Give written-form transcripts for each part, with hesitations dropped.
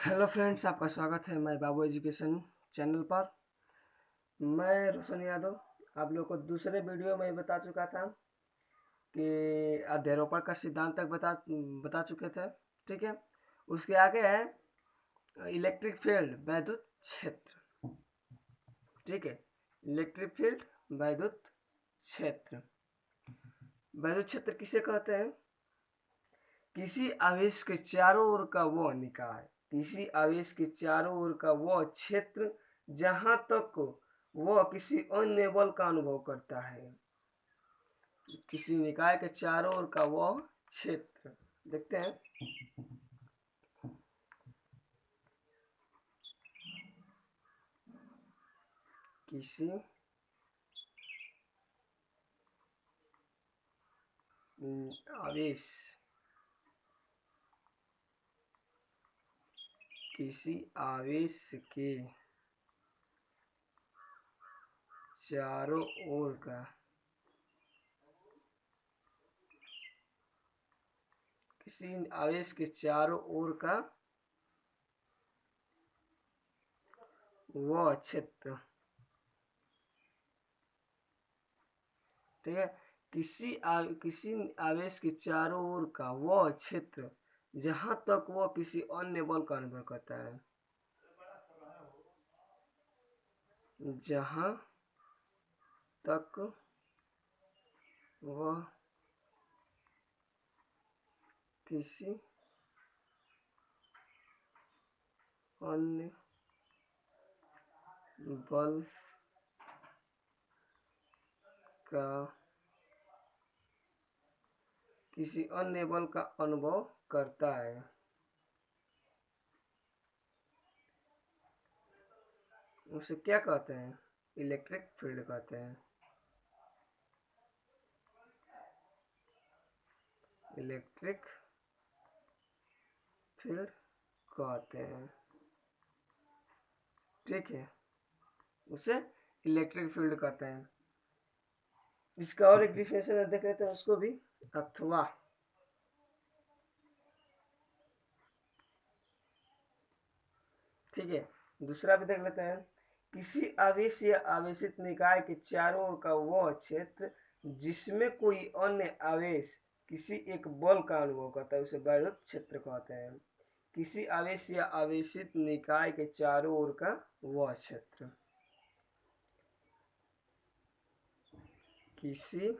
Hello friends, आपका स्वागत है मैं बाबू एजुकेशन चैनल पर। मैं रोशन यादव आप लोग को दूसरे वीडियो में बता चुका था कि अध्यारोपण का सिद्धांत तक बता चुके थे। ठीक है, उसके आगे है इलेक्ट्रिक फील्ड वैद्युत क्षेत्र। ठीक है, इलेक्ट्रिक फील्ड वैद्युत क्षेत्र। वैद्युत क्षेत्र किसे कहते हैं? किसी आवेश के चारों ओर का वह निकाय, किसी आवेश के चारों ओर का वह क्षेत्र जहां तक वह किसी अन्य बल का अनुभव करता है। किसी निकाय के चारों ओर का वह क्षेत्र, देखते हैं। किसी आवेश किसी आवेश के चारों ओर का किसी आवेश के चारों ओर का वह क्षेत्र। ठीक है, किसी आवेश के चारों ओर का वह क्षेत्र जहां तक वह किसी अन्य बल का अनुभव करता है। जहां तक वह किसी अन्य बल का अनुभव करता है। उसे क्या कहते हैं? इलेक्ट्रिक फील्ड कहते हैं। इलेक्ट्रिक फील्ड कहते हैं। ठीक है, उसे इलेक्ट्रिक फील्ड कहते हैं। इसका और एक डिफिनेशन देख लेते हैं उसको भी। अथवा ठीक है, दूसरा भी देख लेते हैं। किसी आवेश या आवेशित निकाय के चारों ओर का वह क्षेत्र जिसमें कोई अन्य आवेश किसी एक बल का अनुभव करता है, उसे वैद्युत क्षेत्र कहते हैं। किसी आवेश या आवेशित निकाय के चारों ओर का वह क्षेत्र। किसी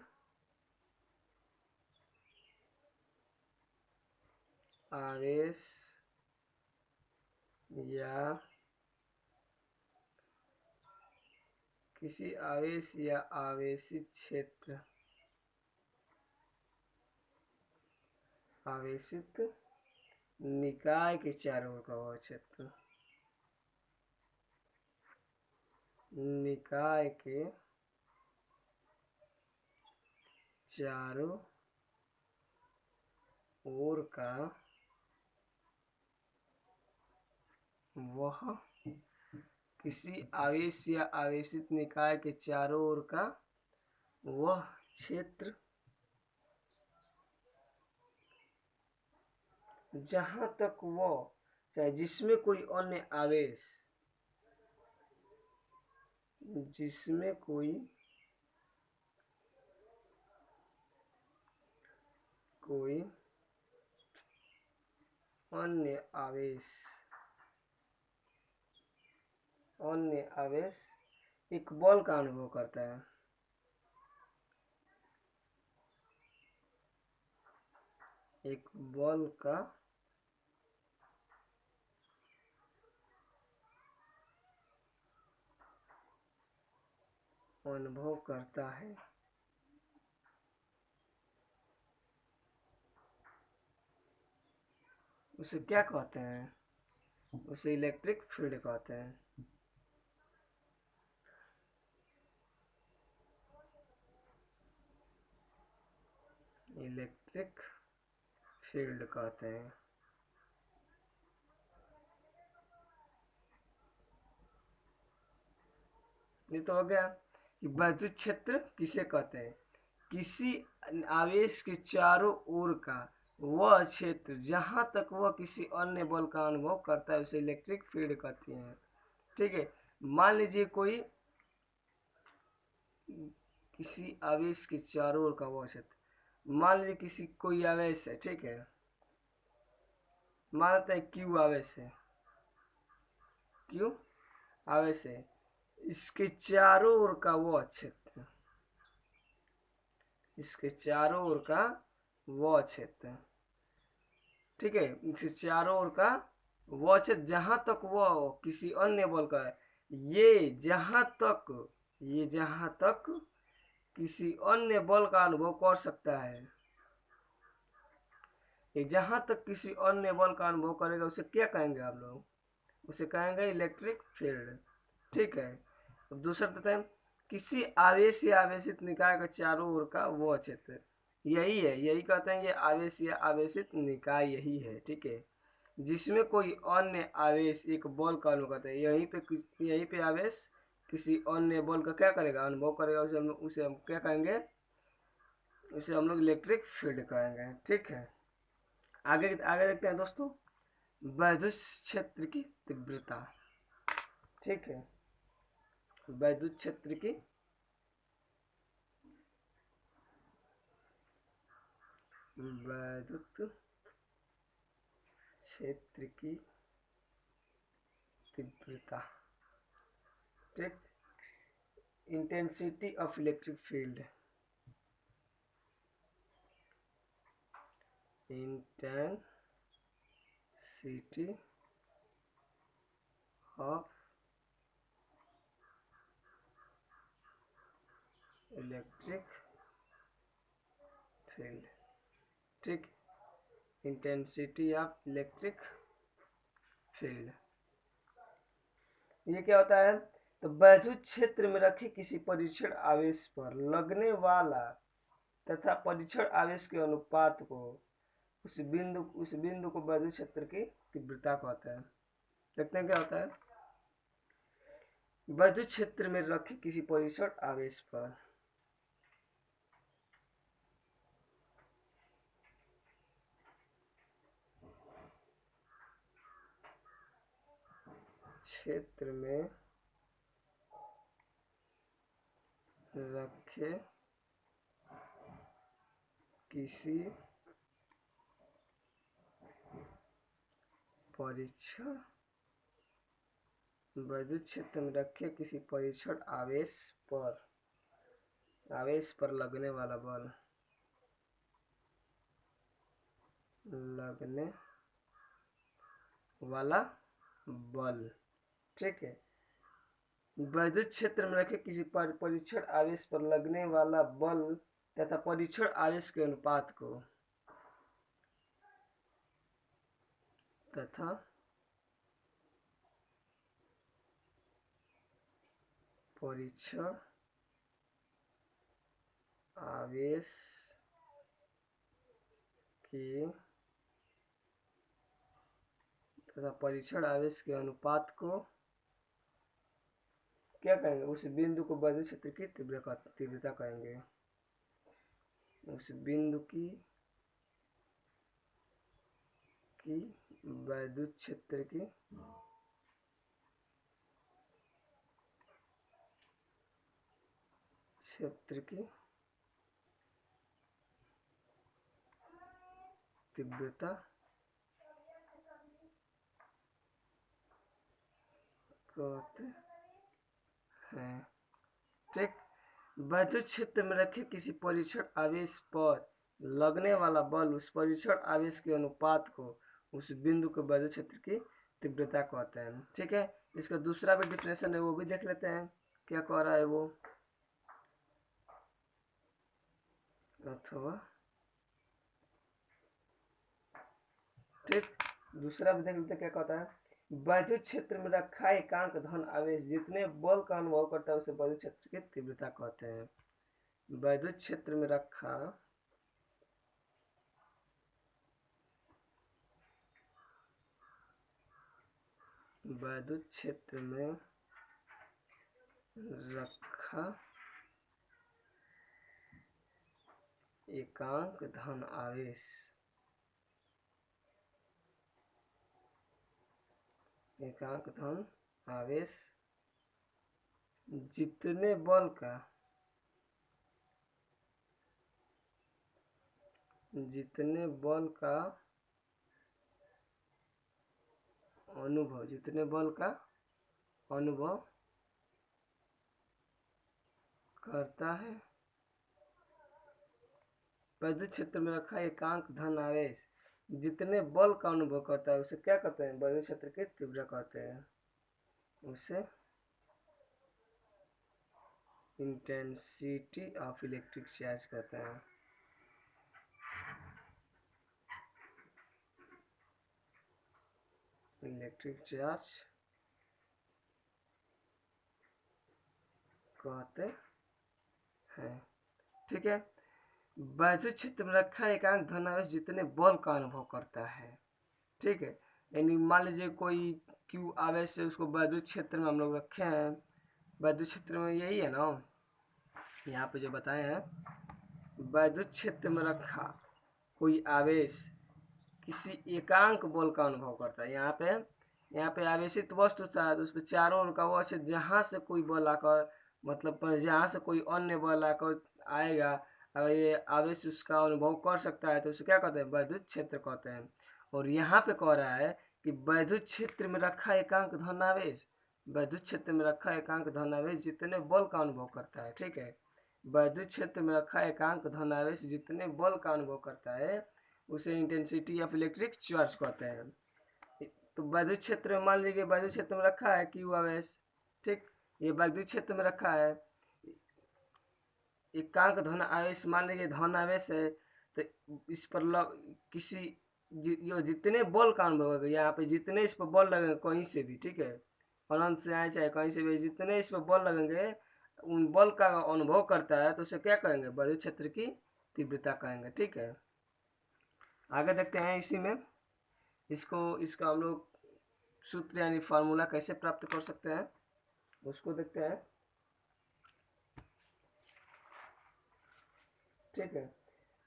आवेश या आवेशित क्षेत्र, आवेशित निकाय के चारों ओर का वह क्षेत्र, निकाय के चारों ओर का वह किसी आवेश या आवेशित निकाय के चारों ओर का वह क्षेत्र जहां तक वह चाहे जिसमें कोई अन्य आवेश कोई अन्य आवेश एक बल का अनुभव करता है। एक बल का अनुभव करता है। उसे क्या कहते हैं? उसे इलेक्ट्रिक फील्ड कहते हैं। इलेक्ट्रिक फील्ड कहते हैं। ये तो हो गया कि वैद्युत क्षेत्र किसे कहते हैं? किसी आवेश के चारों ओर का वह क्षेत्र जहां तक वह किसी अन्य बल का अनुभव करता है उसे इलेक्ट्रिक फील्ड कहते हैं। ठीक है, मान लीजिए कोई किसी आवेश के चारों ओर का वह क्षेत्र, मान लीजिए किसी कोई आवेश है, ठीक है, मान लेते हैं क्यू आवेश है, क्यू आवेश है, इसके चारों ओर का वह क्षेत्र, इसके चारों ओर का वह क्षेत्र, ठीक है, इसके चारों ओर का वह क्षेत्र जहां तक वह किसी अन्य बल का है, ये जहां तक किसी अन्य बल का अनुभव कर सकता है, ये जहां तक किसी अन्य बल का अनुभव करेगा उसे क्या कहेंगे आप लोग, उसे कहेंगे इलेक्ट्रिक फील्ड। ठीक है, अब दूसरा देते हैं, किसी आवेश या आवेशित निकाय का चारों ओर का वह क्षेत्र, यही है, यही कहते हैं, ये आवेश या आवेशित निकाय यही है। ठीक है, जिसमें कोई अन्य आवेश एक बल का अनुभव करता है, यहीं पे आवेश किसी अन्य बल का क्या करेगा, अनुभव करेगा, उसे हम क्या कहेंगे, उसे हम लोग इलेक्ट्रिक फील्ड कहेंगे। ठीक है, आगे आगे देखते हैं दोस्तों, वैद्युत क्षेत्र की तीव्रता। ठीक है, वैद्युत क्षेत्र की वैद्युत क्षेत्र की तीव्रता, ठीक, intensity of electric field, intensity of electric field. ठीक, इंटेंसिटी ऑफ इलेक्ट्रिक फील्ड, ये क्या होता है, तो वैद्युत क्षेत्र में रखे किसी परीक्षण आवेश पर लगने वाला तथा परीक्षण आवेश के अनुपात को, उस बिंदु को वैद्युत क्षेत्र की तीव्रता कहते हैं। देखते हैं क्या होता है, वैद्युत क्षेत्र में रखे किसी परीक्षण आवेश पर क्षेत्र में रखे किसी परीक्षण, वैद्युत क्षेत्र में रखे किसी परीक्षण आवेश पर लगने वाला बल, लगने वाला बल। ठीक है, वैद्युत क्षेत्र में रखे किसी परीक्षण आवेश पर लगने वाला बल तथा परीक्षण आवेश के अनुपात को, तथा परीक्षण आवेश के तथा परीक्षण आवेश के अनुपात को क्या कहेंगे, उस बिंदु को वैद्युत क्षेत्र की तीव्रता कहेंगे, उस बिंदु की वैद्युत क्षेत्र की तीव्रता कहते हैं। ठीक, वैद्युत क्षेत्र में रखे किसी परीक्षण आवेश पर लगने वाला बल उस परीक्षण आवेश के अनुपात को उस बिंदु के वैद्युत क्षेत्र की तीव्रता कहते हैं। ठीक है, इसका दूसरा भी डिफिनेशन है, वो भी देख लेते हैं क्या कह रहा है वो, अथवा ठीक, दूसरा भी देख लेते हैं क्या कहता है, वैद्युत क्षेत्र में रखा एकांक धन आवेश जितने बल का अनुभव करता है उसे वैद्युत क्षेत्र की तीव्रता कहते हैं। वैद्युत क्षेत्र में रखा वैद्युत क्षेत्र में रखा एकांक धन आवेश एकांक धन आवेश जितने बल का अनुभव करता है। वैद्युत क्षेत्र में रखा एकांक धन आवेश जितने बल का अनुभव करता है उसे क्या कहते हैं? वैद्युत क्षेत्र की तीव्रता कहते हैं। उसे इंटेंसिटी ऑफ इलेक्ट्रिक चार्ज कहते हैं। इलेक्ट्रिक चार्ज कहते हैं। ठीक है। वैद्युत क्षेत्र में रखा एकांक धन आवेश जितने बल का अनुभव करता है। ठीक है, यानी मान लीजिए कोई Q आवेश है, उसको वैद्युत क्षेत्र में हम लोग रखे हैं। वैद्युत क्षेत्र में यही है ना, यहाँ पे जो बताए हैं, वैद्युत क्षेत्र में रखा कोई आवेश किसी एकांक बल का अनुभव करता है। यहाँ पे आवेशित वस्तु था तो उसके चारों ओर का वो क्षेत्र जहाँ से कोई बल आकर, मतलब जहाँ से कोई अन्य बल आकर आएगा, अगर ये आवेश उसका अनुभव कर सकता है तो उसे क्या कहते हैं? वैद्युत क्षेत्र कहते हैं। और यहाँ पे कह रहा है कि वैद्युत क्षेत्र में रखा एकांक धन आवेश, वैद्युत क्षेत्र में रखा एकांक धन आवेश जितने बल का अनुभव करता है। ठीक है, वैद्युत क्षेत्र में रखा एकांक धन आवेश जितने बल का अनुभव करता है उसे इंटेंसिटी ऑफ इलेक्ट्रिक चार्ज कहते हैं। तो वैद्युत क्षेत्र में मान लीजिए वैद्युत क्षेत्र में रखा है Q आवेश। ठीक, ये वैद्युत क्षेत्र में रखा है एकांक धन आवेश, मान लीजिए धन आवेश है, तो इस पर किसी जितने बल का अनुभव होगा, यहाँ पे जितने इस पर बल लगेंगे कहीं से भी, ठीक है, अनंत से आए चाहे कहीं से भी, जितने इस पर बल लगेंगे उन बल का अनुभव करता है तो उसे क्या कहेंगे? वैद्युत क्षेत्र की तीव्रता कहेंगे। ठीक है, आगे देखते हैं इसी में इसका हम लोग सूत्र यानी फार्मूला कैसे प्राप्त कर सकते हैं उसको देखते हैं। ठीक है,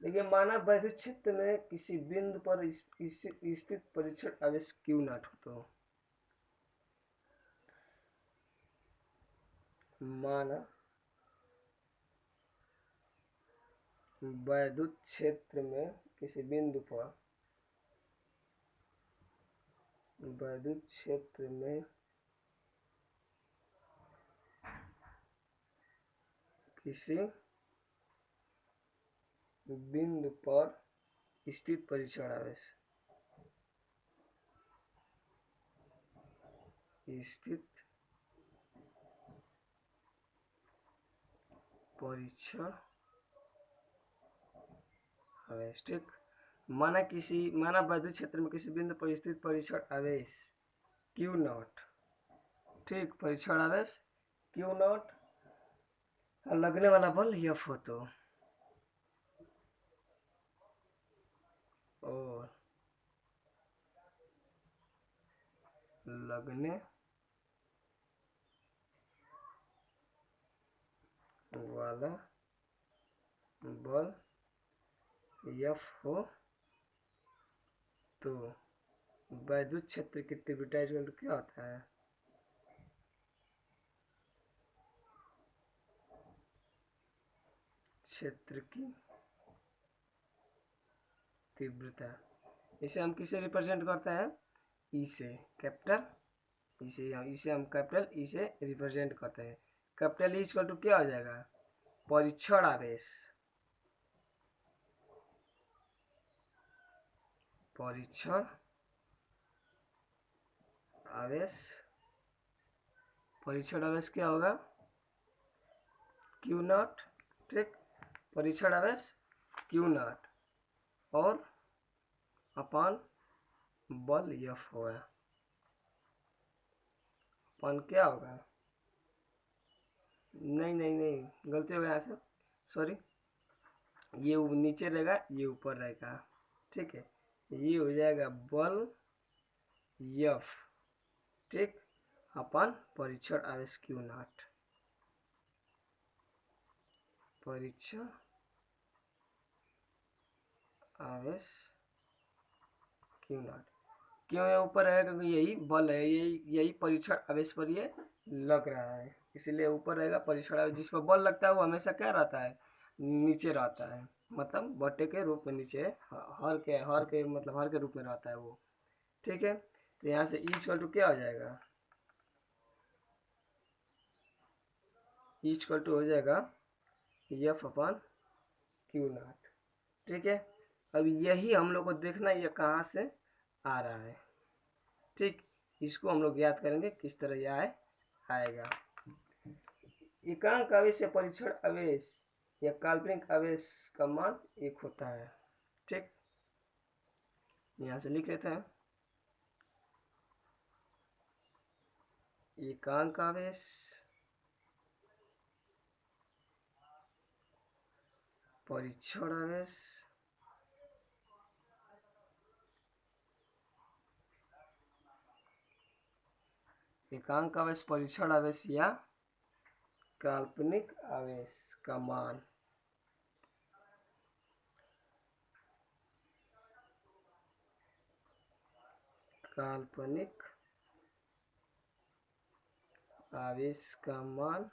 देखिए, माना वैद्युत क्षेत्र में किसी बिंदु पर स्थित परीक्षण आवेश Q नॉट हो, तो माना वैद्युत क्षेत्र में किसी बिंदु पर वैद्युत क्षेत्र में किसी बिंदु पर स्थित परीक्षण आवेश ठीक, माना वैद्युत क्षेत्र में किसी बिंदु पर स्थित परीक्षण आवेश Q नॉट, ठीक, परीक्षण आवेश Q नॉट, लगने वाला बल F हो, तो और लगने वाला बल F हो तो वैद्युत क्षेत्र की तीव्रता क्या होता है? क्षेत्र की तीव्रता, इसे हम किसे रिप्रेजेंट करते हैं? ई से, कैपिटल इसे हम कैपिटल ई से रिप्रेजेंट करते हैं। कैपिटल ई इक्वल टू क्या हो जाएगा? परीक्षण आवेश, परीक्षण आवेश क्या होगा? Q नॉट, ठीक, परीक्षण आवेश Q नॉट और अपान बल F होगा। अपन क्या होगा? नहीं, गलती हो गया यहाँ से, सॉरी, ये नीचे रहेगा, ये ऊपर रहेगा। ठीक है, ये हो जाएगा बल F, ठीक, अपन परीक्षण आवेश Q नॉट, परीक्षण आवेश Q नॉट। क्यों ये ऊपर है? क्योंकि यही बल है, यही परीक्षण आवेश पर ये लग रहा है, इसलिए ऊपर रहेगा। परीक्षण आवेश जिस पर बल लगता है वो हमेशा क्या रहता है? नीचे रहता है, मतलब बट्टे के रूप में नीचे, हर के मतलब हर के रूप में रहता है वो। ठीक है, तो यहाँ से इक्वल टू क्या हो जाएगा? इक्वल टू हो जाएगा एफ अपन क्यू नॉट। ठीक है, अब यही हम लोग को देखना ये कहाँ से आ रहा है। ठीक, इसको हम लोग याद करेंगे किस तरह यह आएगा। एकांक आवेश या परीक्षण आवेश या काल्पनिक आवेश का मान 1 होता है। ठीक, यहाँ से लिख लेते हैं। एकांक आवेश, परीक्षण आवेश, एकांक आवेश, परीक्षण आवेश या काल्पनिक आवेश का मान काल्पनिक आवेश का मान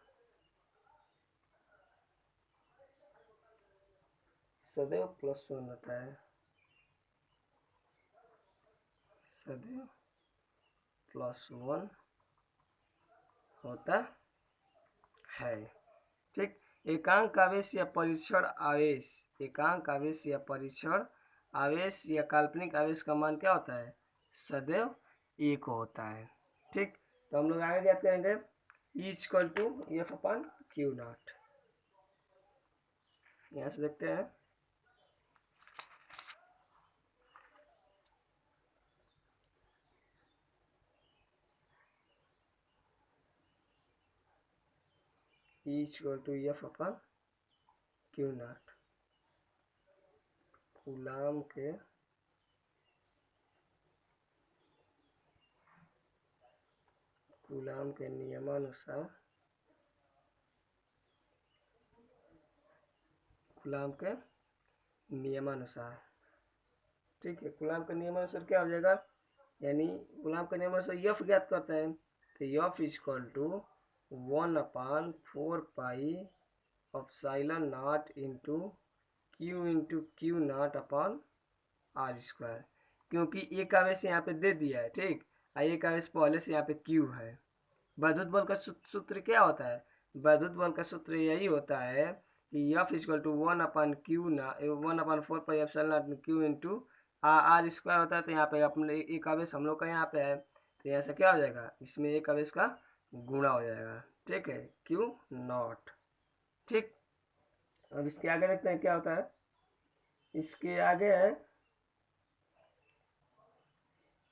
सदैव +1 होता है, सदैव +1 होता है। ठीक, एकांक आवेश या परीक्षण आवेश, एकांक आवेश या परीक्षण आवेश या काल्पनिक आवेश का मान क्या होता है? सदैव 1 होता है। ठीक, तो हम लोग आगे क्या करेंगे? Equal to F upon Q naught. यहाँ से देखते हैं। Equal to F upon Q naught, Coulomb के नियमानुसार, कूलाम के नियमानुसार। ठीक है, कूलाम के नियमानुसार क्या हो जाएगा? यानी कूलाम के नियमानुसार एफ ज्ञात करते हैं, तो F equal to 1/4 pi epsilon naught into Q not upon R square. क्योंकि एक आवेश यहाँ पे दे दिया है, ठीक, एक आवेश पहले से यहाँ पे क्यू है। वैद्युत बल का सूत्र क्या होता है? वैद्युत बल का सूत्र यही होता है कि F equal to 1/4 pi epsilon naught Q into R square होता है। तो यहाँ पे अपने एक आवेश हम लोग का यहाँ पे है, तो यहाँ से क्या हो जाएगा? इसमें एक आवेश का गुणा हो जाएगा। ठीक है, क्यू नॉट। ठीक, अब इसके आगे देखते हैं क्या होता है। इसके आगे है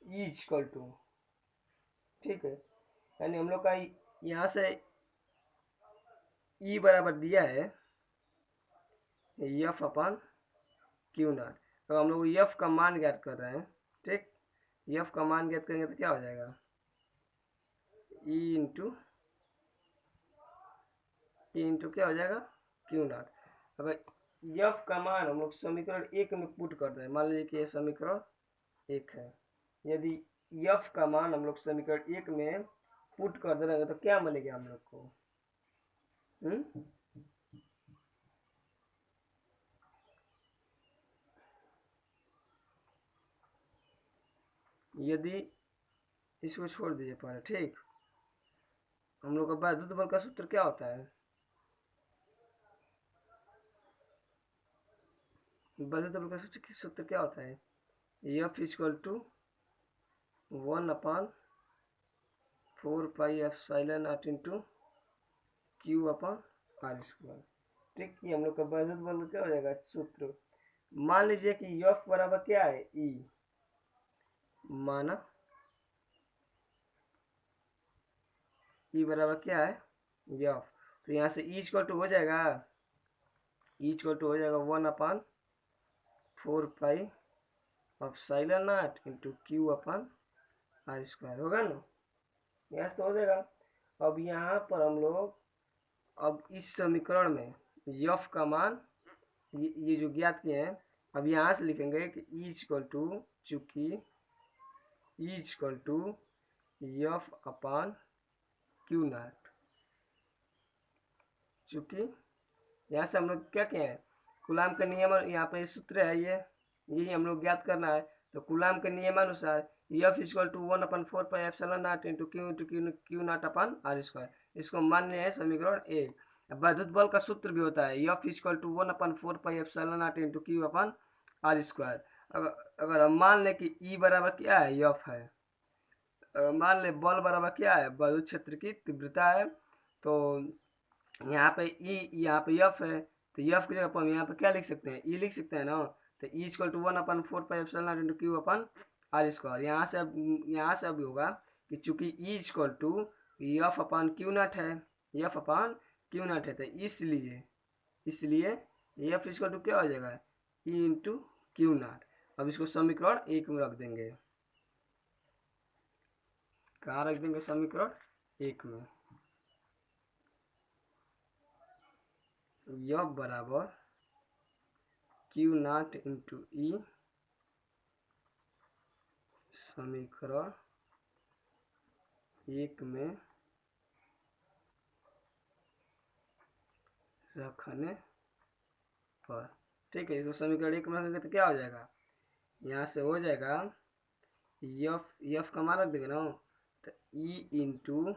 इक्वल टू, ठीक है, यानी हम लोग का यहाँ से ई बराबर दिया है एफ अपन क्यू नॉट। तो हम लोग एफ का मान ज्ञात कर रहे हैं। ठीक, एफ का मान ज्ञात करेंगे तो क्या हो जाएगा? ई इंटू क्या हो जाएगा? Q not. अगर एफ का मान हम लोग समीकरण 1 में पुट कर रहे हैं, मान लीजिए कि ये समीकरण 1 है, यदि एफ का मान हम लोग समीकरण 1 में पुट कर दे रहे हैं तो क्या मिलेगा हम लोग को? यदि इसको छोड़ दीजिए पहले। ठीक, हम लोग का वैद्युत बल का सूत्र क्या होता है? वैद्युत बल का सूत्र क्या होता है? F equal to 1/4 pi epsilon naught into Q upon R square. ठीक, ये हम लोग का वैद्युत बल क्या हो जाएगा? सूत्र। मान लीजिए कि एफ बराबर क्या है? ई, माना ई बराबर क्या है? एफ। तो यहाँ से ई इक्वल टू हो जाएगा, ई इक्वल टू हो जाएगा 1/4 pi epsilon naught into Q upon R square. होगा ना? यहाँ से तो हो जाएगा। अब यहाँ पर हम लोग अब इस समीकरण में एफ का मान ये जो ज्ञात किए हैं, अब यहाँ से लिखेंगे कि ई इक्वल टू, चूंकि is equal to F upon Q naught. चूंकि यहाँ से हम लोग क्या किए हैं, कूलाम का नियम, यहाँ पे सूत्र है यही हम लोग ज्ञात करना है। तो कूलाम के नियमानुसार F equal to 1/4 pi epsilon naught into Q not upon R square. इसको मान लिया है समीकरण 1। वैद्युत बल का सूत्र भी होता है F equal to 1/4 pi epsilon naught into Q upon R square. अगर हम मान लें कि ई बराबर क्या है, एफ है, मान लें बल बराबर क्या है, वैद्युत क्षेत्र की तीव्रता है, तो यहाँ पे ई, यहाँ पे एफ है, तो एफ की जगह पर हम यहाँ पे क्या लिख सकते हैं, ई लिख सकते हैं ना। तो E equal to 1/4 pi epsilon naught into Q upon R square. यहाँ से अब होगा कि चूंकि E equal to F upon Q naught है, एफ अपान क्यू नॉट है, तो इसलिए एफ इक्वल टू क्या हो जाएगा, ई इंटू क्यू नॉट। अब इसको समीकरण 1 में रख देंगे। कहाँ रख देंगे, समीकरण 1 में। एफ बराबर क्यू नॉट इंटू ई, समीकरण 1 में रखने पर, ठीक है। इसको समीकरण 1 में रखेंगे तो क्या हो जाएगा, यहाँ से हो जाएगा एफ का मान रख देंगे ना, तो E into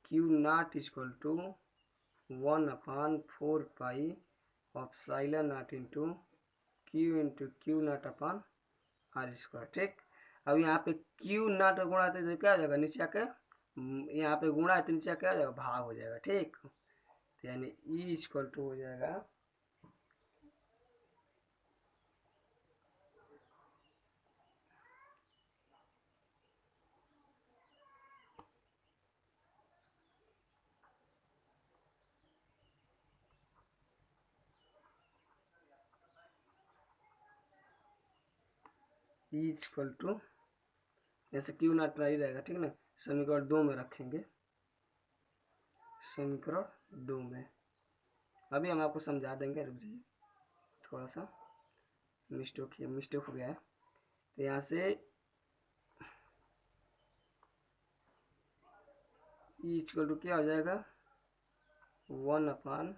Q naught equal to 1/4 pi epsilon naught into Q not upon R square, ठीक। अब यहाँ पे क्यू नॉट गुणा है तो क्या हो जाएगा, नीचे आके यहाँ पे गुणा है तो नीचे क्या हो जाएगा, भाग हो जाएगा, ठीक। तो यानी ई इक्वल टू हो जाएगा ई इक्वल टू, जैसे क्यू नॉट नहीं रहेगा, ठीक ना, समीकरण 2 में रखेंगे, समीकरण 2 में। अभी हम आपको समझा देंगे, रुक जाइए, थोड़ा सा मिस्टेक हो गया है। तो यहाँ से ई इक्वल टू क्या हो जाएगा, 1 अपान,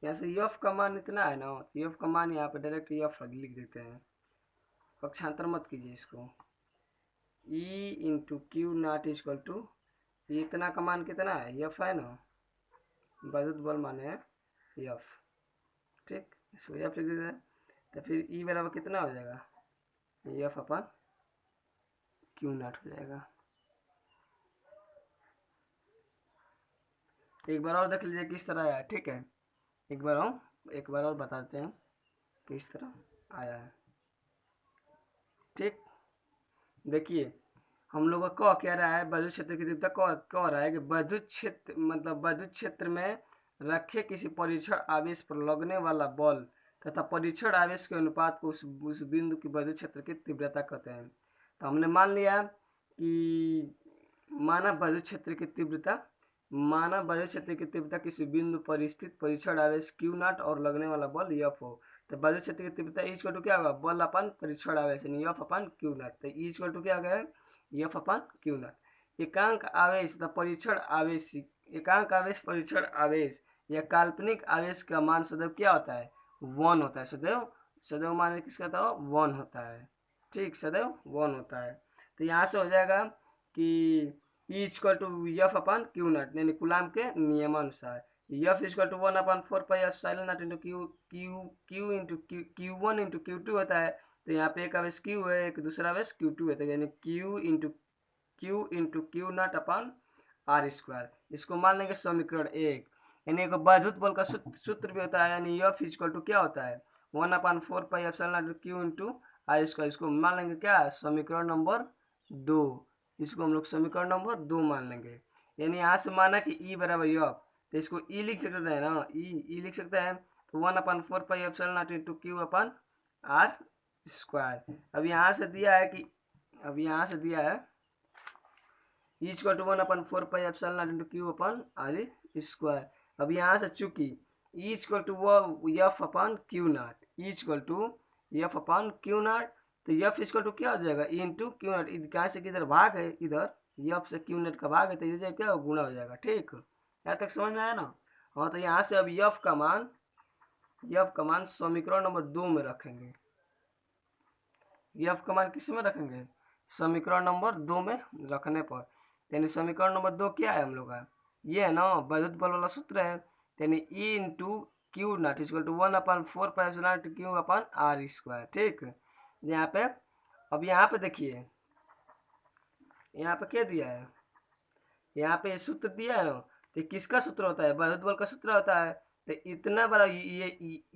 यहाँ से एफ का मान इतना है ना, एफ का मान यहाँ पे डायरेक्ट एफ लिख देते हैं, पक्षांतर मत कीजिए इसको। E into Q naught equal to, इतना का मान कितना है, एफ है ना, वैद्युत बल मान है एफ, ठीक। इसको एफ लिख देते हैं, तो फिर ई बराबर कितना हो जाएगा, एफ अपन क्यू नॉट हो जाएगा। एक बार और देख लीजिए किस तरह आया है, ठीक है। एक बार और बताते हैं किस तरह आया है, ठीक। देखिए हम लोग का क्या रहा है, वैद्युत क्षेत्र की तीव्रता कह रहा है कि वैद्युत क्षेत्र मतलब वैद्युत क्षेत्र में रखे किसी परीक्षण आवेश पर लगने वाला बल तथा परीक्षण आवेश के अनुपात को उस बिंदु की वैद्युत क्षेत्र की तीव्रता कहते हैं। तो हमने मान लिया कि माना वैद्युत क्षेत्र की तीव्रता किसी बिंदु पर स्थित परीक्षण आवेश क्यू नॉट और लगने वाला बल एफ हो, तो वैद्युत क्षेत्र की तीव्रता इक्वल टू क्या होगा, बल अपन परीक्षण आवेश यानी एफ अपन क्यू नॉट। तो इक्वल टू क्या हो गया, एफ अपन क्यू नॉट। एकांक आवेश तथा परीक्षण आवेश, एकांक आवेश परीक्षण आवेश या काल्पनिक आवेश का मान सदैव क्या होता है, 1 होता है। सदैव मान किसका होता है, 1 होता है, ठीक, सदैव 1 होता है। तो यहाँ से हो जाएगा कि E equal to F upon Q naught, यानी कूलाम के नियमानुसार F equal to 1/4 pi epsilon naught into Q1 into Q2 होता है। तो यहाँ पे एक आवेश Q है, एक दूसरा आवेश Q2 है, तो यानी Q into Q not upon R square. इसको मान लेंगे समीकरण 1। यानी एक वैद्युत बल का सूत्र भी होता है, यानी एफ इक्वल टू क्या होता है, 1/4 pi epsilon naught Q into R square. इसको मान लेंगे क्या, समीकरण नंबर 2। इसको हम लोग समीकरण नंबर 2 मान लेंगे। यानी यहाँ से माना कि ई बराबर एफ, तो इसको ई लिख सकते हैं ना, ई लिख सकते हैं, तो 1/4 pi epsilon naught into Q upon R square. अब यहाँ से दिया है E equal to 1/4 pi epsilon naught into Q upon R square. अब यहाँ से चूंकि ई इक्वल टू वो F upon Q naught, E equal to F upon Q naught, तो एफ इक्वल टू क्या हो जाएगा, ई इंटू क्यू नॉट, कहाँ से किधर भाग है, इधर एफ से क्यू नॉट का भाग है, तो इधर क्या गुणा हो जाएगा। ठीक, यहाँ तक समझ में आया ना। हाँ, तो यहाँ से अब एफ का मान समीकरण नंबर 2 में रखेंगे। एफ का मान किस में रखेंगे, समीकरण नंबर 2 में रखने पर, यानी समीकरण नंबर 2 क्या है हम लोग का, ये है ना वैद्युत बल वाला सूत्र है, यानी E into Q naught equal to 1/4 Q upon R square. ठीक, यहाँ पे अब यहाँ पे देखिए, यहाँ पे क्या दिया है, यहाँ पे सूत्र दिया है ना, तो किसका सूत्र होता है, वैद्युत बल का सूत्र होता है। तो इतना बड़ा ये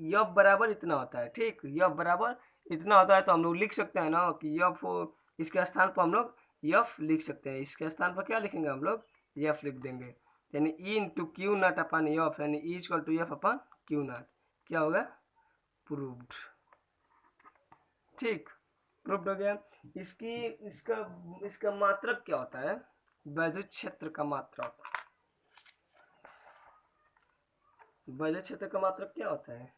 यफ बराबर इतना होता है। ठीक, यफ बराबर इतना होता है, तो हम लोग लिख सकते हैं ना कि यफ, इसके स्थान पर हम लोग यफ लिख सकते हैं। इसके स्थान पर क्या लिखेंगे हम लोग, यफ लिख देंगे, यानी E into Q not upon F, यानी E equal to F upon Q not. क्या होगा, प्रूव्ड। ठीक, प्रूव्ड हो गया। इसका मात्रक क्या होता है, वैद्युत क्षेत्र का मात्रक, वैद्युत क्षेत्र का मात्रक क्या होता है,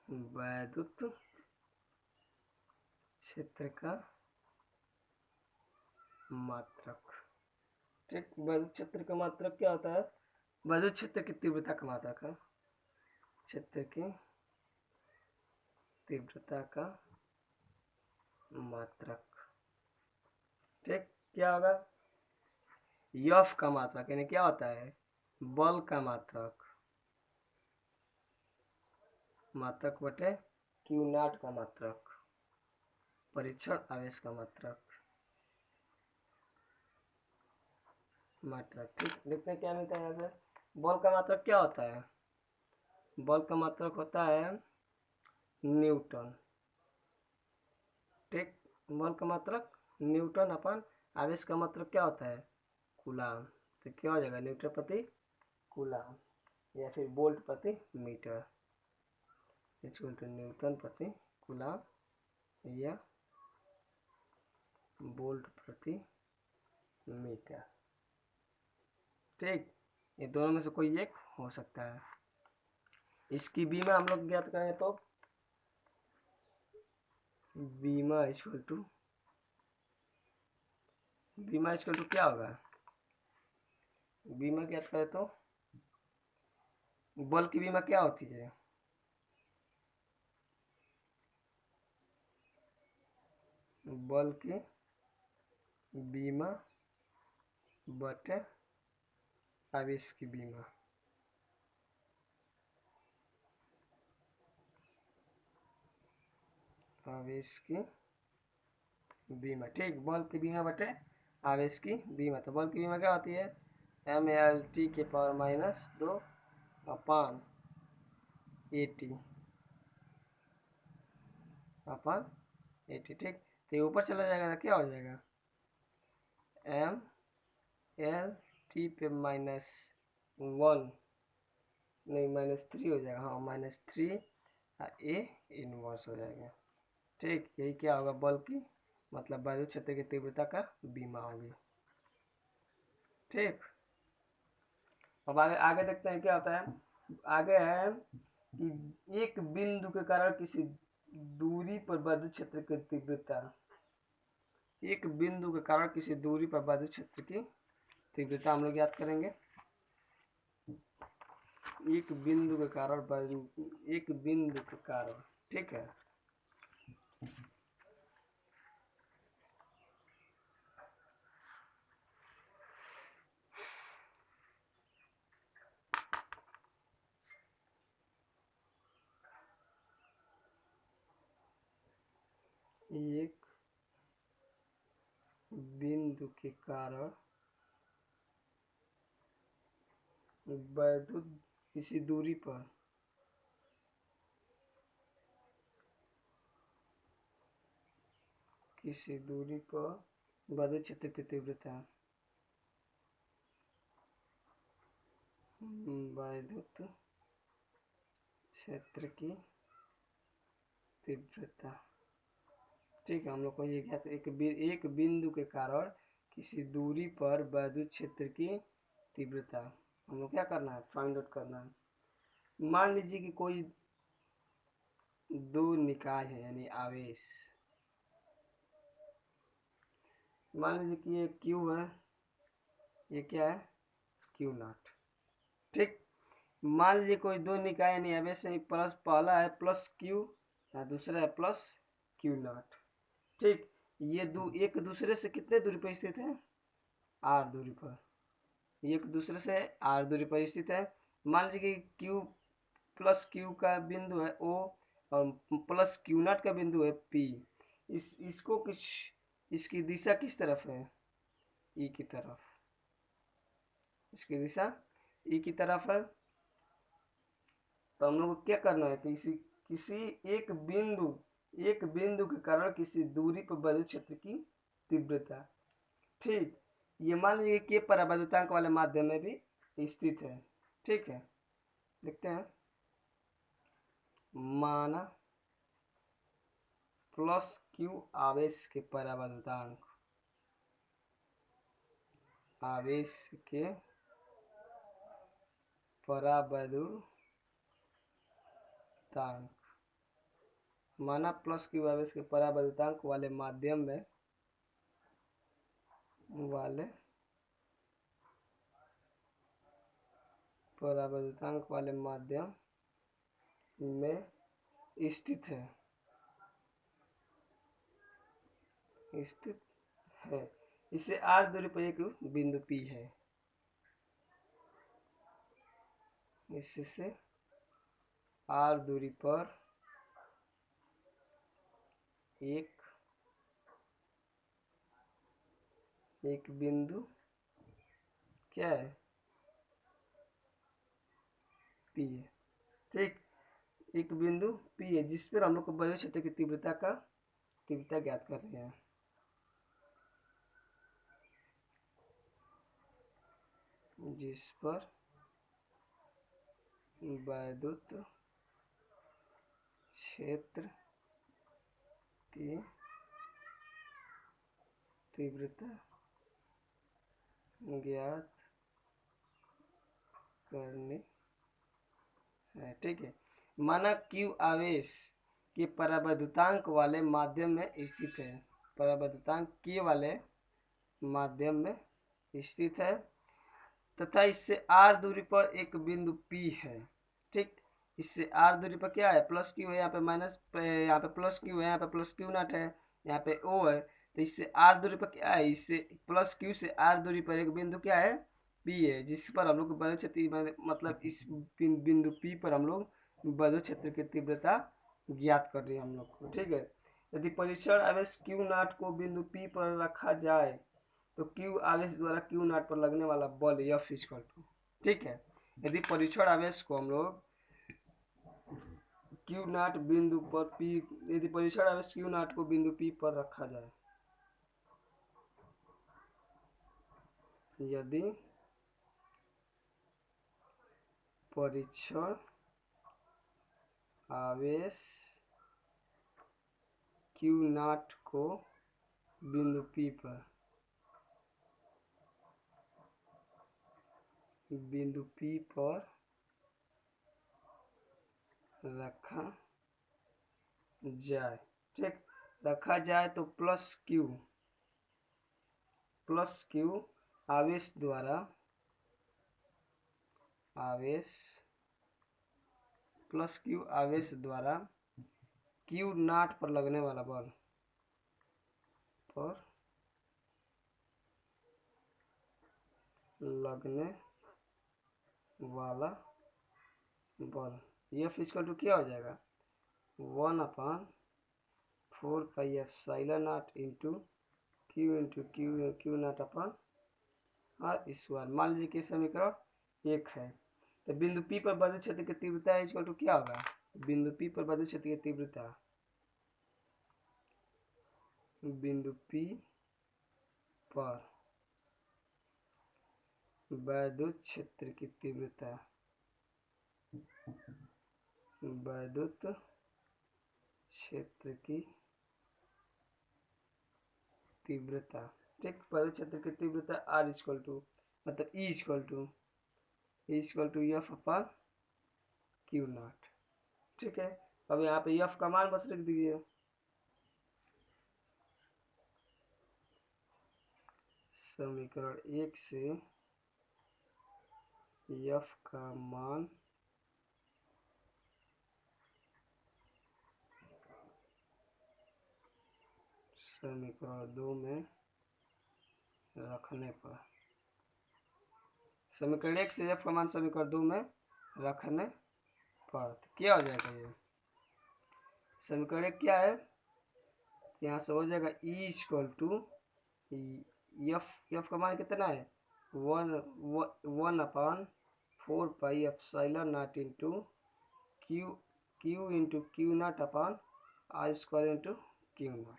वैद्युत क्षेत्र का मात्रक। ठीक, वैद्युत क्षेत्र का मात्रक क्या होता है, वैद्युत क्षेत्र की तीव्रता का मात्रक है, क्षेत्र की तीव्रता का मात्रक। ठीक, क्या होगा, यफ का मात्रक, यानी क्या होता है, बल का मात्रक, मात्रक बटे क्यू नॉट का मात्रक, परीक्षण आवेश का मात्रक। ठीक, देखते हैं क्या मिलता है यहाँ से। बल का मात्रक क्या होता है, बल का मात्रक होता है न्यूटन। ठीक, बल का मात्रक न्यूटन अपन आवेश का मात्रक क्या होता है, कूलाम। तो क्या हो जाएगा, न्यूटन प्रति कूलाम, या फिर वोल्ट प्रति मीटर, इक्वल टू न्यूटन प्रति कूलाम या वोल्ट प्रति मीटर। ठीक, ये दोनों में से कोई एक हो सकता है। इसकी बीमा हम लोग ज्ञात करें तो बीमा इक्वल टू क्या होगा, बीमा ज्ञात करें तो बल की बीमा क्या होती है, बल की बीमा बटे आवेश की बीमा। आवेश की बीमा। ठीक, बल की बीमा बटे आवेश की बीमा। तो बल की बीमा क्या होती है, mlt के power -2 upon AT upon AT। ठीक, तो ये ऊपर चला जाएगा तो क्या हो जाएगा, mlt पे -1 नहीं -3 हो जाएगा, हाँ -3 A इनवर्स हो जाएगा। ठीक, यही क्या होगा, बल की मतलब वैद्युत क्षेत्र की तीव्रता का बीमा होगी। ठीक, अब आगे देखते हैं क्या होता है। आगे है कि एक बिंदु के कारण किसी दूरी पर वैद्युत क्षेत्र की तीव्रता, एक बिंदु के कारण किसी दूरी पर वैद्युत क्षेत्र की तीव्रता हम लोग याद करेंगे। एक बिंदु के कारण, ठीक है, एक बिंदु के कारण वैद्युत किसी दूरी पर वैद्युत क्षेत्र की तीव्रता, वैद्युत क्षेत्र की तीव्रता। ठीक है, हम लोग को ये क्या, एक बिंदु के कारण किसी दूरी पर वैद्युत क्षेत्र की तीव्रता हम लोग क्या करना है, फाइंड आउट करना है। मान लीजिए कि कोई दो निकाय है यानी आवेश। मान लीजिए कि ये Q है, ये क्या है Q नॉट। ठीक, मान लीजिए कोई दो निकाय यानी आवेश है, प्लस पहला है प्लस Q और दूसरा है प्लस Q नॉट। ठीक, ये एक दूसरे से कितने दूरी पर स्थित है, r दूरी पर, एक दूसरे से r दूरी पर स्थित है। मान लीजिए कि Q प्लस Q का बिंदु है O और प्लस Q नॉट का बिंदु है P। इसको इसकी दिशा किस तरफ है, E की तरफ, इसकी दिशा E की तरफ है। तो हम लोग को क्या करना है कि किसी एक बिंदु के कारण किसी दूरी पर विद्युत क्षेत्र की तीव्रता, ठीक, ये मान लीजिए कि परावैद्युतांक वाले माध्यम में भी स्थित है। ठीक है, देखते हैं। माना प्लस Q आवेश के परावैद्युतांक, आवेश के परावैद्युतांक, माना प्लस Q आवेश के परावैद्युतांक वाले माध्यम में परावैद्युतांक वाले माध्यम में स्थित है, इसे r दूरी पर एक बिंदु P है, इससे r दूरी पर एक बिंदु क्या है P है। ठीक, एक बिंदु P है जिस पर हम लोग को विद्युत क्षेत्र की तीव्रता ज्ञात कर रहे हैं। जिस पर विद्युत क्षेत्र की तीव्रता ज्ञात करनी है। ठीक है, माना Q आवेश के परावैद्युतांक वाले माध्यम में स्थित है, परावैद्युतांक K वाले माध्यम में स्थित है तथा इससे r दूरी पर एक बिंदु P है। ठीक, इससे r दूरी पर क्या है, प्लस Q है, यहाँ पे माइनस, यहाँ पे प्लस Q है, यहाँ पे प्लस Q नॉट है, यहाँ पे O है। तो इससे r दूरी पर क्या है, इससे प्लस Q से r दूरी पर एक बिंदु क्या है P है, जिस पर हम लोग विद्युत क्षेत्र, मतलब इस बिंदु P पर हम लोग विद्युत क्षेत्र की तीव्रता ज्ञात कर रहे हैं हम लोग को। ठीक है, यदि परीक्षण आवेश Q नॉट को बिंदु P पर रखा जाए तो Q आवेश द्वारा Q नॉट पर लगने वाला बल F इक्वल टू, ठीक है, यदि परीक्षण आवेश को हम लोग Q नॉट बिंदु पर P, यदि परीक्षण आवेश Q नॉट को बिंदु P पर रखा जाए, यदि परीक्षण आवेश Q नॉट को बिंदु P पर रखा जाए, ठीक, रखा जाए तो प्लस Q आवेश द्वारा Q नॉट पर लगने वाला बल F इक्वल टू क्या हो जाएगा, 1/4πε0 into Q not upon r square. मान लीजिए कि समीकरण 1 है। तो बिंदु P पर विद्युत क्षेत्र की तीव्रता इक्वल टू क्या होगा, बिंदु P पर विद्युत क्षेत्र की तीव्रता, बिंदु P पर विद्युत क्षेत्र की तीव्रता, विद्युत क्षेत्र की तीव्रता, ठीक, विद्युत क्षेत्र की तीव्रता R इक्वल टू, मतलब E equal to F upon Q naught. ठीक है, अब यहाँ पे एफ का मान बस लिख दीजिए। समीकरण 1 से एफ का मान समीकरण 2 में रखने पर, समीकरण 1 से एफ का मान समीकरण 2 में रखने पर क्या हो जाएगा? ये समीकरण 1 क्या है, यहाँ से हो जाएगा ई इक्वल टू एफ का मान कितना है 1/4 pi into Q into Q not upon R square into Q not.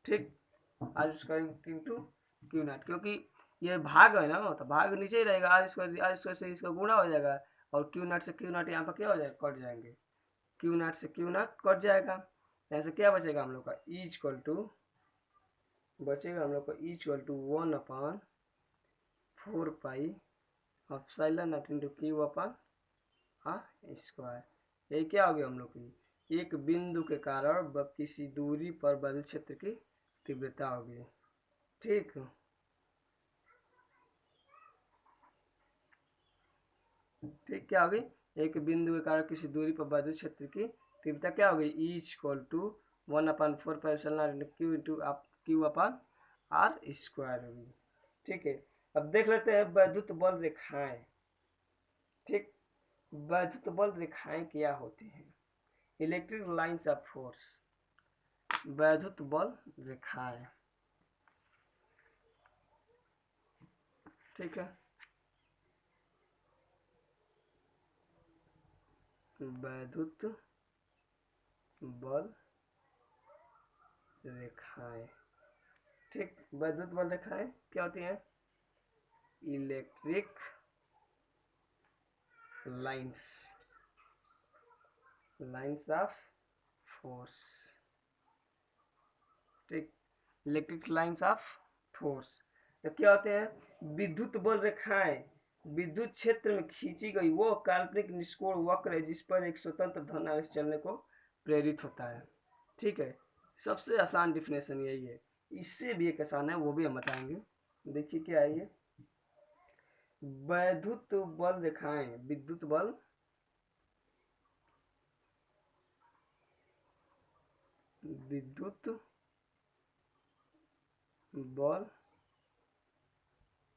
ठीक, R square into Q not, क्योंकि ये भाग है ना, तो भाग नीचे ही रहेगा, आर स्क्वायर से इसका गुणा हो जाएगा और क्यू नॉट से क्यू नॉट यहाँ पर क्या हो जाएगा, कट जाएंगे, क्यू नॉट से क्यू नॉट कट जाएगा। ऐसे क्या बचेगा हम लोग का ई इक्वल टू, बचेगा हम लोग का E equal to 1/4 pi epsilon naught into Q upon R square. ये क्या हो गया हम लोग की, एक बिंदु के कारण किसी दूरी पर विद्युत क्षेत्र की तीव्रता होगी। ठीक, ठीक क्या होगी, एक बिंदु के कारण किसी दूरी पर विद्युत क्षेत्र की तीव्रता क्या होगी, E equal to 1/4 pi epsilon naught Q into Q upon R square होगी। ठीक है, अब देख लेते हैं वैद्युत बल रेखाएं। ठीक, वैद्युत बल रेखाएं क्या होती हैं? इलेक्ट्रिक लाइंस ऑफ फोर्स, वैद्युत बल रेखाएं। ठीक है, वैद्युत बल रेखाएं। ठीक, वैद्युत बल रेखाएं क्या होती हैं? Electric lines of force. ठीक, इलेक्ट्रिक लाइंस ऑफ फोर्स तो क्या होते हैं? विद्युत बल रेखाएं विद्युत क्षेत्र में खींची गई वो काल्पनिक निष्कोण वक्र है जिस पर एक स्वतंत्र धन आवेश चलने को प्रेरित होता है। ठीक है, सबसे आसान डिफिनेशन यही है, इससे भी एक आसान है, वो भी हम बताएंगे। देखिए क्या है ये, वैद्युत बल रेखाएं विद्युत बल बल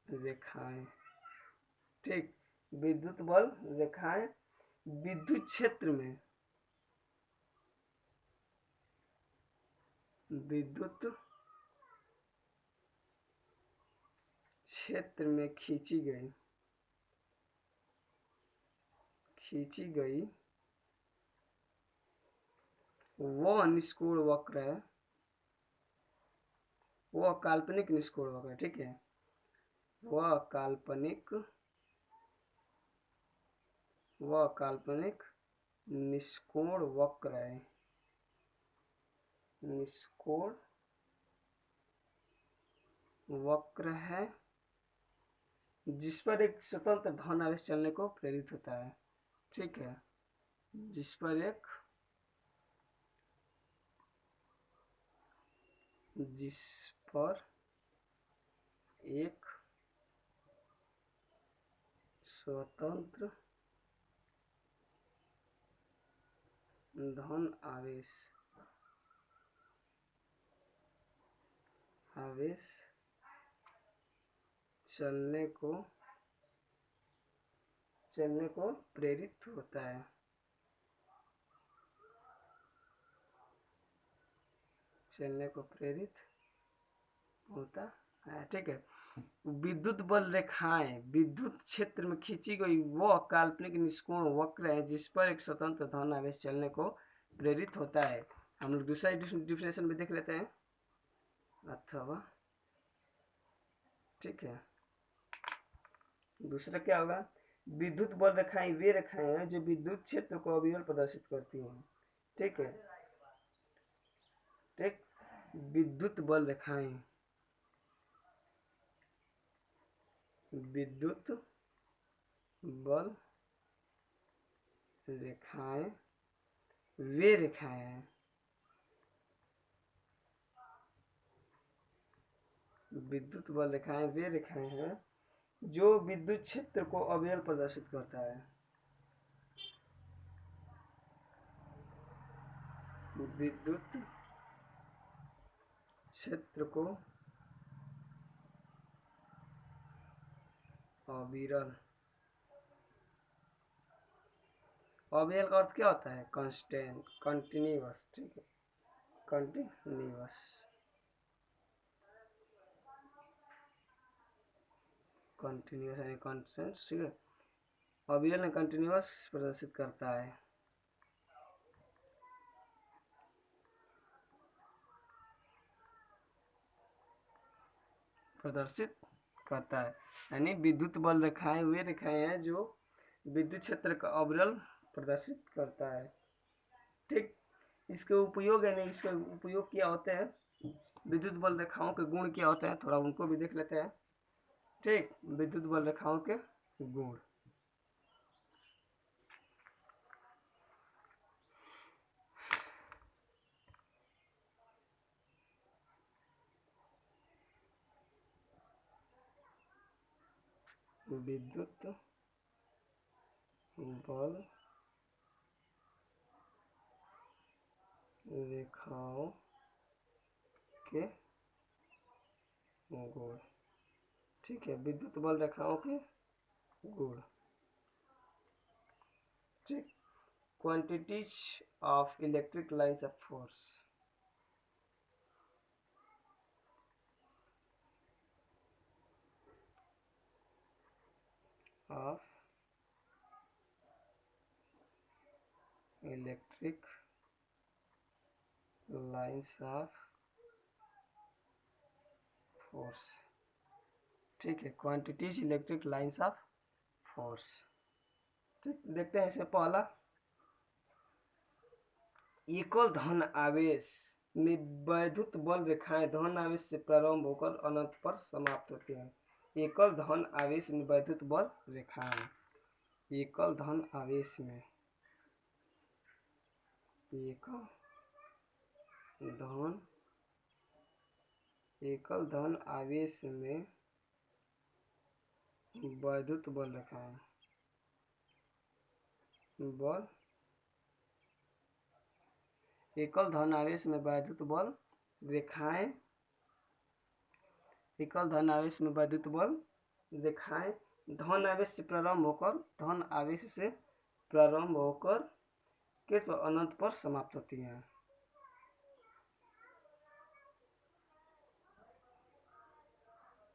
रेखाएं। ठीक, विद्युत बल रेखाएं विद्युत क्षेत्र में खींची गई वह निष्कोण वक्र है, वह काल्पनिक निष्कोण वक्र है। ठीक है, वह काल्पनिक निष्कोण वक्र है, निष्कोण वक्र है जिस पर एक स्वतंत्र धन आवेश चलने को प्रेरित होता है। ठीक है, जिस पर एक स्वतंत्र धन आवेश चलने को प्रेरित होता है। ठीक है, विद्युत बल रेखाएं विद्युत क्षेत्र में खींची गई वह काल्पनिक निष्कोण वक्र है जिस पर एक स्वतंत्र धन आवेश चलने को प्रेरित होता है। हम लोग दूसरा डिफिनेशन भी देख लेते हैं अथवा। ठीक है, दूसरा क्या होगा, विद्युत बल रेखाएं वे रेखाएं हैं जो विद्युत क्षेत्र को अविरल प्रदर्शित करती हैं। ठीक है, ठीक, विद्युत बल रेखाएं वे रेखाएं हैं, विद्युत बल रेखाएं वे रेखाएं हैं जो विद्युत क्षेत्र को अविरल प्रदर्शित करता है। विद्युत क्षेत्र को अविरल, अविरल का अर्थ क्या होता है? Constant, continuous. ठीक है, कंटिन्यूअस, कंटिन्यूअस यानी कांस्टेंट। ठीक है, अविरल ने कंटिन्यूअस प्रदर्शित करता है। प्रदर्शित करता है यानी विद्युत बल रेखाएं वे रेखाएं हैं जो विद्युत क्षेत्र का अविरल प्रदर्शित करता है। ठीक, इसके उपयोग यानी इसके उपयोग क्या होते हैं, विद्युत बल रेखाओं के गुण क्या होते हैं, थोड़ा उनको भी देख लेते हैं। ठीक, विद्युत बल रेखाओं के गुण। विद्युत बल रेखाओं के गुण। ठीक है, विद्युत बल रेखाओं के गुण। ठीक, quantities of electric lines of force. Of electric lines of force. ठीक है, quantities electric lines of force. ठीक, देखते हैं इसे। पहला, एकल धन आवेश में वैद्युत बल रेखाएं धन आवेश से प्रारंभ होकर अनंत पर समाप्त होती हैं। एकल धन आवेश में वैद्युत बल रेखाएं, एकल धन आवेश में, एकल धन आवेश में वैद्युत बल रेखाएं, बल, एकल धन आवेश में वैद्युत बल रेखाएं, एकल धन आवेश में वैद्युत बल रेखाएं धन आवेश से प्रारंभ होकर किस पर? अनंत पर समाप्त होती हैं।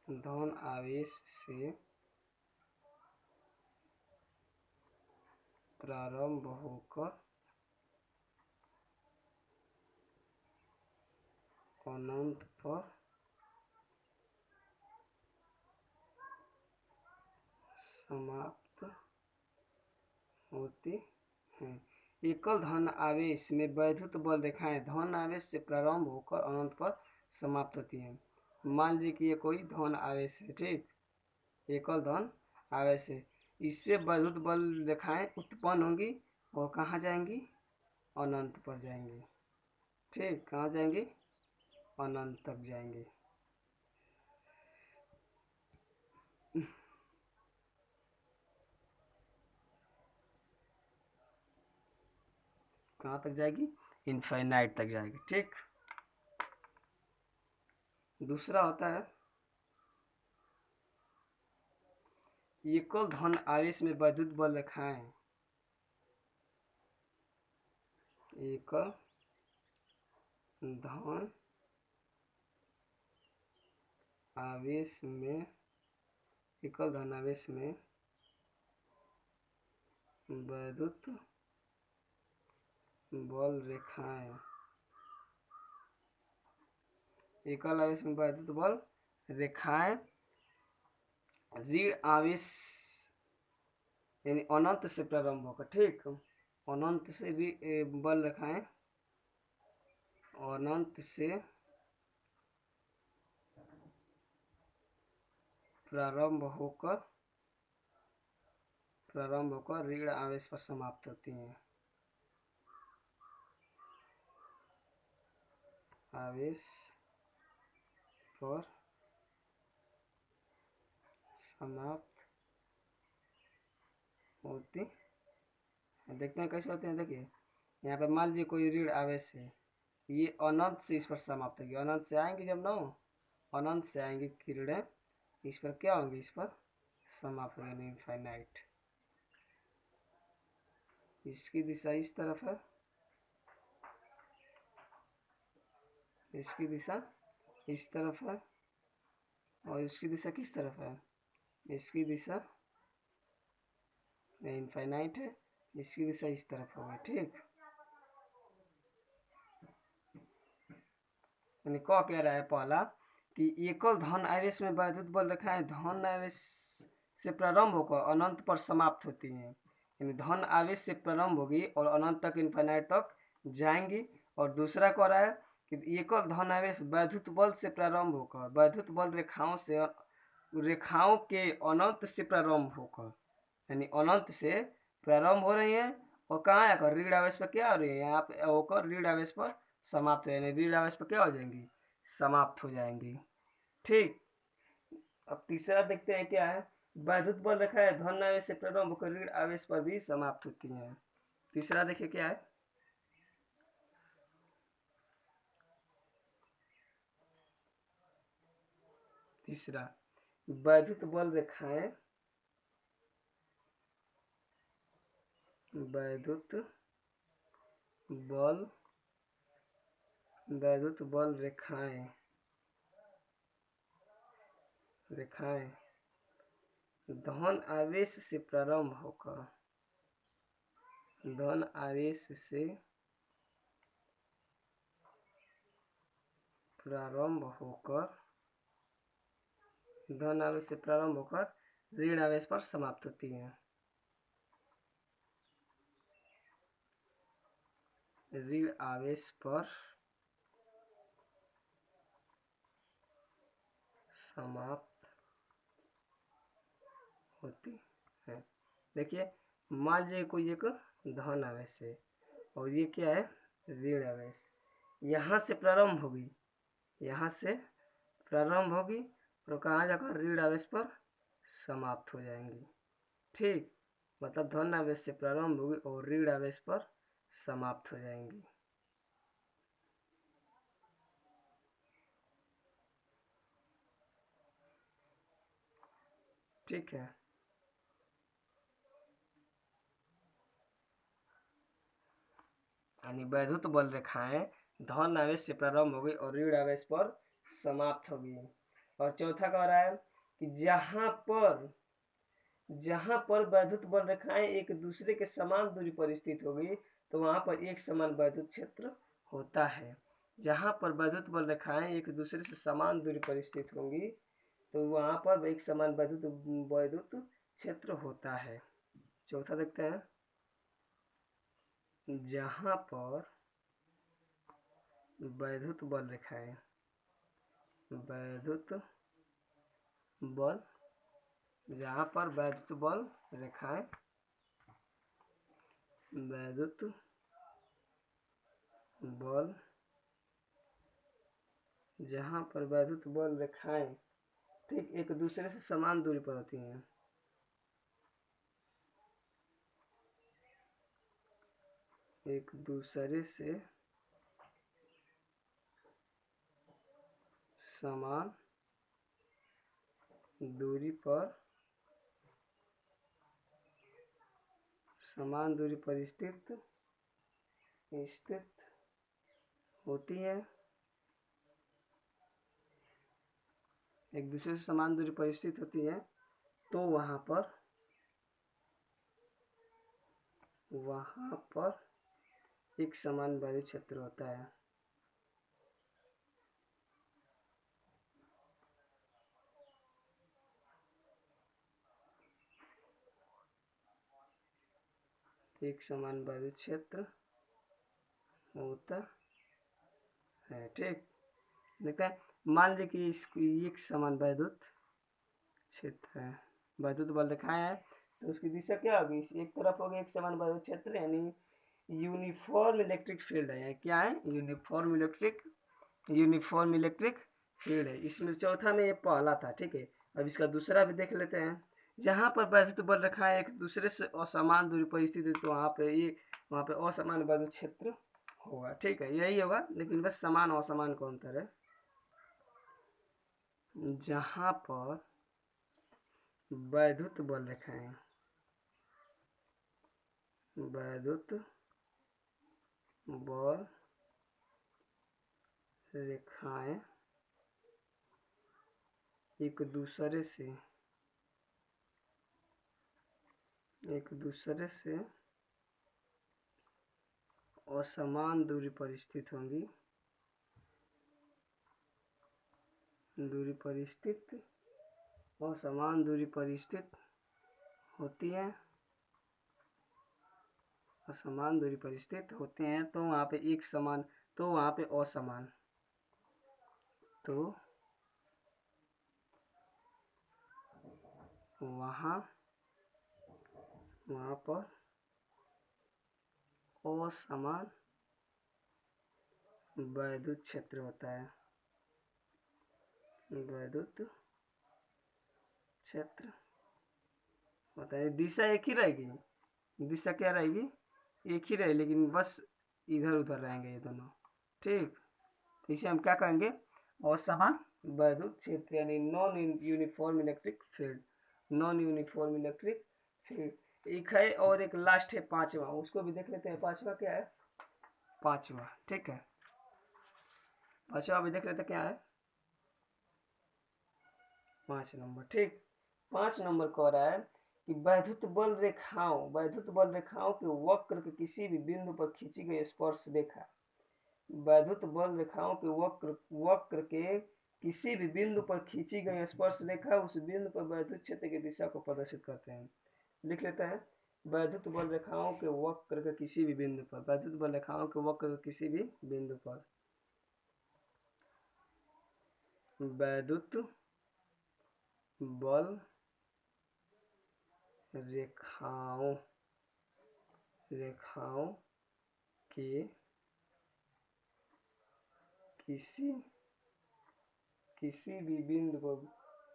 धन आवेश से प्रारंभ होकर अनंत पर समाप्त होती हैं। एकल धन आवेश में वैद्युत बल रेखाएं धन आवेश से प्रारंभ होकर अनंत पर समाप्त होती हैं। मान लीजिए कि ये कोई धन आवेश है। ठीक, एकल धन आवेश है, इससे वैद्युत बल रेखाएं उत्पन्न होंगी और कहाँ जाएंगी? अनंत पर जाएंगी। ठीक, कहाँ जाएंगी? अनंत तक जाएंगे। कहाँ तक जाएगी? इनफाइनाइट तक जाएगी। ठीक, दूसरा होता है एकल धन आवेश में वैद्युत बल रेखाएं, एकल धन आवेश में, एकल धन आवेश में वैद्युत बल रेखाएं, एकल आवेश में वैद्युत बल रेखाएं ऋण आवेश यानी अनंत से प्रारंभ होकर, ठीक, अनंत से बल रेखाएं अनंत से प्रारंभ होकर ऋण आवेश पर समाप्त होती हैं। आवेश पर समाप्त होती है। देखते हैं कैसे होते हैं। देखिए यहाँ पर मान लीजिए कोई ऋण आवेश है, ये अनंत से इस पर समाप्त होगी। अनंत से आएंगे जब ना, अनंत से आएंगे किरणें, इस पर क्या होंगे, इस पर समाप्त होंगे, इनफाइनाइट। इसकी दिशा इस तरफ है, इसकी दिशा इस तरफ है, और इसकी दिशा किस तरफ है, इसकी दिशा इनफाइनाइट है, इसकी दिशा इस तरफ होगी। ठीक, यानी कह कह रहा है पहला कि एकल धन आवेश में वैद्युत बल रेखाएं धन आवेश से प्रारंभ होकर अनंत पर समाप्त होती हैं। यानी धन आवेश से प्रारंभ होगी और अनंत तक, इनफाइनाइट तक जाएंगी। और दूसरा कह रहा है कि एकल धन आवेश वैद्युत बल से प्रारंभ होकर, वैद्युत बल रेखाओं के अनंत से प्रारंभ होकर, यानी अनंत से प्रारंभ हो रही है और कहाँ आकर ऋण आवेश पर क्या हो रही है, यहाँ पे होकर ऋण आवेश पर समाप्त हो, यानी ऋण आवेश पर क्या हो जाएंगी, समाप्त हो जाएंगी। ठीक, अब तीसरा देखते हैं क्या है। वैद्युत बल रेखाएं धन आवेश से प्रारंभ होकर ऋण आवेश पर भी समाप्त होती हैं। तीसरा देखिए क्या है। तीसरा, वैद्युत बल रेखाएं वैद्युत बल रेखाएं धन आवेश से प्रारंभ होकर, धन आवेश से प्रारंभ होकर ऋण आवेश पर समाप्त होती है। ऋण आवेश पर समाप्त होती है। देखिए मान लीजिए कोई एक धन आवेश है और ये क्या है, ऋण आवेश। यहाँ से प्रारंभ होगी, यहाँ से प्रारंभ होगी और कहाँ जाकर ऋण आवेश पर समाप्त हो जाएंगी। ठीक, मतलब धन आवेश से प्रारंभ होगी और ऋण आवेश पर समाप्त हो जाएंगी। ठीक है, यानी वैद्युत बल रेखाएं धन आवेश से प्रारंभ होगी और ऋण आवेश पर समाप्त होगी। और चौथा कह रहा है कि जहां पर वैद्युत बल रेखाएं एक दूसरे के समान दूरी पर स्थित होगी तो वहां पर एक समान वैद्युत क्षेत्र होता है। जहां पर वैद्युत बल रेखाएं एक दूसरे से समान दूरी पर स्थित होंगी तो वहां पर एक समान वैद्युत क्षेत्र होता है। चौथा देखते हैं। जहां पर वैद्युत बल रेखाएं जहां पर वैद्युत बल रेखाएं जहां पर वैद्युत बल रेखाएं ठीक एक दूसरे से समान दूरी पर होती हैं, एक दूसरे से समान दूरी पर स्थित होती है, एक दूसरे से समान दूरी पर स्थित होती है तो वहां पर एक समान वैद्युत क्षेत्र होता है। एक समान वैद्युत क्षेत्र होता है। ठीक, देखते हैं। मान लीजिए कि इसको एक समान वैद्युत क्षेत्र है, वैद्युत बल रेखाएं है तो उसकी दिशा क्या होगी, एक तरफ होगी एक समान वैद्युत क्षेत्र, यानी यूनिफॉर्म इलेक्ट्रिक फील्ड है। क्या है, uniform electric uniform electric field है। इसमें चौथा में ये पहला था, ठीक है। अब इसका दूसरा भी देख लेते हैं। जहाँ पर वैद्युत बल रेखा एक दूसरे से असमान दूरी पर स्थित है तो वहाँ पे असमान वैद्युत क्षेत्र होगा, ठीक है, यही होगा, लेकिन बस समान और असमान का अंतर है। जहाँ पर वैद्युत बल रेखाएं वैद्युत बल रेखाएं एक दूसरे से असमान दूरी पर स्थित होंगी, असमान दूरी पर स्थित होती है, असमान दूरी पर स्थित होते हैं, तो वहाँ पे एक समान, तो वहाँ पे असमान, तो वहाँ पर असमान वैद्युत क्षेत्र होता है, वैद्युत क्षेत्र होता है। दिशा एक ही रहेगी, दिशा क्या रहेगी, एक ही रहे, लेकिन बस इधर उधर रहेंगे ये दोनों, ठीक। इसे हम क्या कहेंगे, असमान वैद्युत क्षेत्र, यानी non uniform electric field, non uniform electric field. एक है और एक लास्ट है पांचवा, उसको भी देख लेते हैं। पांचवा क्या है, पांचवा, ठीक है, पांचवा भी देख लेते क्या है, 5 नंबर, ठीक। 5 नंबर कह रहा है कि वैद्युत बल रेखाओं के वक्र के किसी भी बिंदु पर खींची गई स्पर्श रेखा, वैद्युत बल रेखाओं के वक्र के किसी भी बिंदु पर खींची गई स्पर्श रेखा उस बिंदु पर वैद्युत क्षेत्र की दिशा को प्रदर्शित करते हैं। लिख लेते हैं, वैद्युत बल रेखाओं के वक्र के किसी भी बिंदु पर, वैद्युत बल रेखाओं के वक्र के किसी भी बिंदु पर वैद्युत बल रेखाओं के किसी भी बिंदु पर,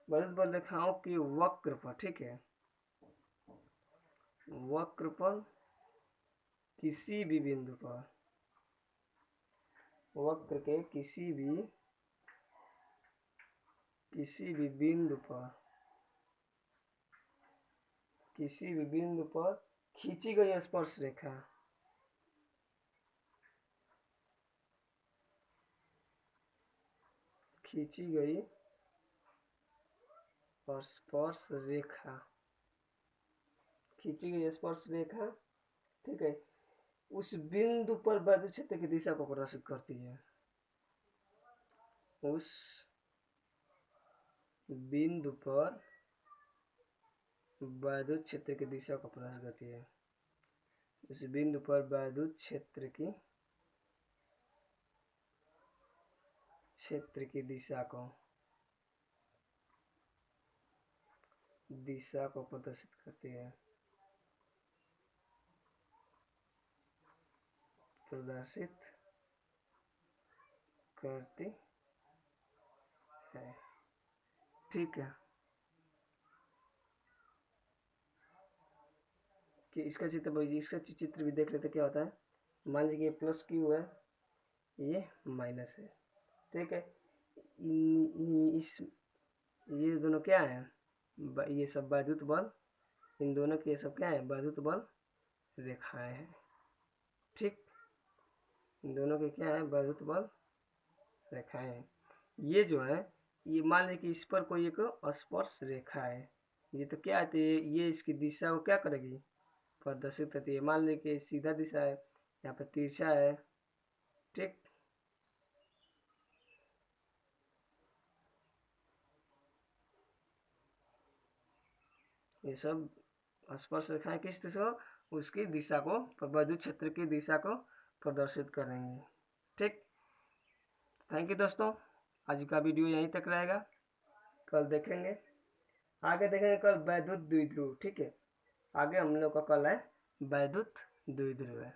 वैद्युत बल रेखाओं के वक्र पर, ठीक है, वक्र पर किसी भी बिंदु पर, वक्र के किसी भी बिंदु पर खींची गई स्पर्श रेखा, खींची गई स्पर्श रेखा, ठीक है, उस बिंदु पर वैद्युत क्षेत्र की दिशा को प्रदर्शित करती है, उस बिंदु पर वैद्युत क्षेत्र की दिशा को प्रदर्शित करती है, उस बिंदु पर वैद्युत क्षेत्र की दिशा को प्रदर्शित करती है, ठीक है। कि इसका चित्र भी देख लेते क्या होता है। मान लीजिए ये प्लस क्यू है, ये माइनस है, ठीक है। ये दोनों क्या है, ये सब वैद्युत बल, इन दोनों के सब क्या है, वैद्युत बल रेखाएं हैं, ठीक। इन दोनों के क्या है, वैद्युत बल रेखाएं हैं। ये जो है, ये मान लीजिए कि इस पर कोई एक स्पर्श रेखा है, ये तो क्या है, ये इसकी दिशा को क्या करेगी, प्रदर्शित करती है। मान लीजिए कि सीधा दिशा है, यहाँ पर तिरछा है, ठीक। ये सब स्पर्श रेखाएं किस दिशा को, उसकी दिशा को, वैद्युत क्षेत्र की दिशा को प्रदर्शित करेंगे, ठीक। थैंक यू दोस्तों, आज का वीडियो यहीं तक रहेगा, कल देखेंगे, आगे देखेंगे कल वैद्युत द्विध्रुव, ठीक है। आगे हम लोग का कल है वैद्युत द्विध्रुव है।